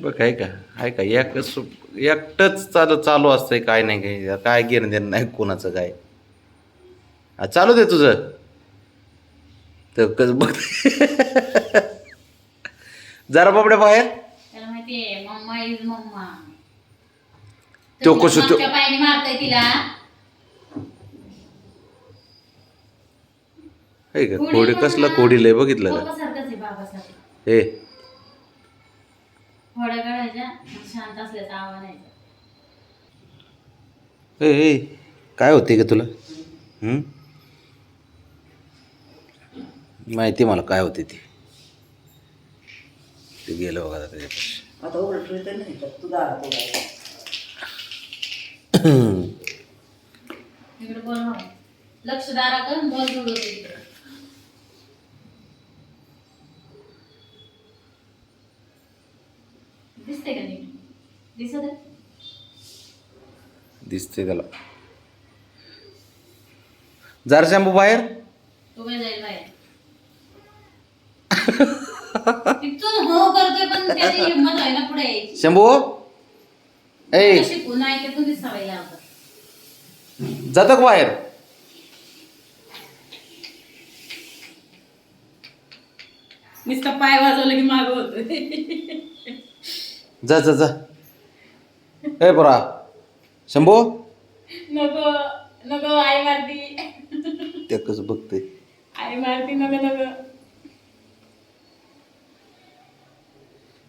बघ आहे का एकटंच चालू असतंय, काय नाही काय काय घेणं देणं नाही कोणाचं काय. चालू दे तुझं तर कसं बघ. जरा बाबड्या बाहेर. त्याला माहितीये मम्मा इज मम्मा. तो कसं तो मागच्या पायाने मारताय तिला. आहे का खोडी, कसला खोडी लय बघितलं का बाबासारखंच आहे, बाबासारखं. हे थोड्या काढायच्या, शांत असल्याचा आवाज नाही. ए काय होते का तुला? माहिती मला काय होते ते गेलं बघा त्याच्यापाशी. आता उलट नाही तू दारात इकडे बोल मग. लक्ष दारा कर, बॉल जोड होते तिकडे. दिसते का नीट? दिसत आहे? दिसते त्याला. जरा शंभू बाहेर. तो काय जाईल बाहेर. तिथून हो करतोय पण त्याची हिंमत आहे ना पुढे यायची. शंभू ए शिकू नाही ते तुझी सवय लावतात. जातो का बाहेर? नुसतं पाय वाजवलं की माग होतोय. जा जा जा. ए बरा शंभू. नको नको, आई मारती. ते कसं बघते आई मारती, नको नको.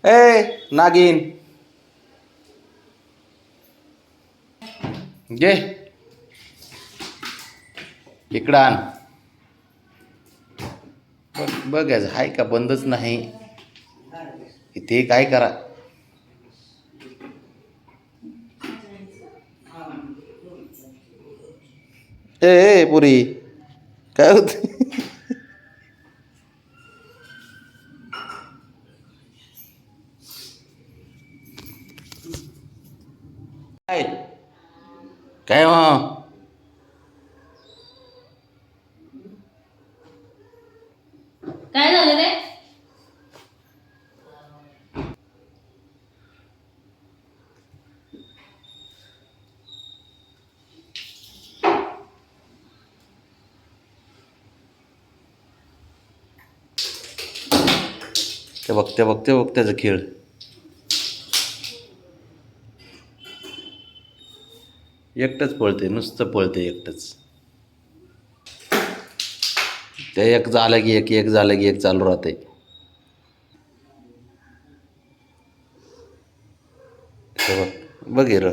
ए नागिन घे इकडं आण. बघायचं हाय का, बंदच नाही इथे. काय करा ए पुरी काय होत? काय काय काय झालं रे? ते बघते त्याचा खेळ. एकटंच पळते, नुसतं पळते एकटंच. ते एक झालं की एक झालं की एक चालू राहते. बघ र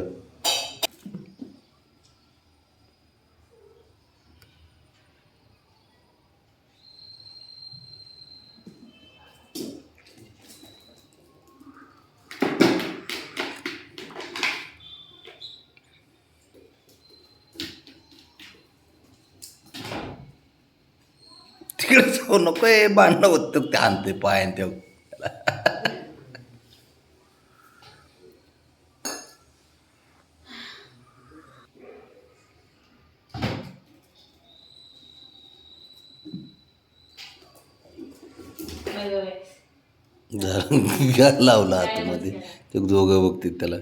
तिकडे जाऊ नको. भांडणं होत ते आणते पाय ते. लावला आतमध्ये ते दोघं बघतील त्याला.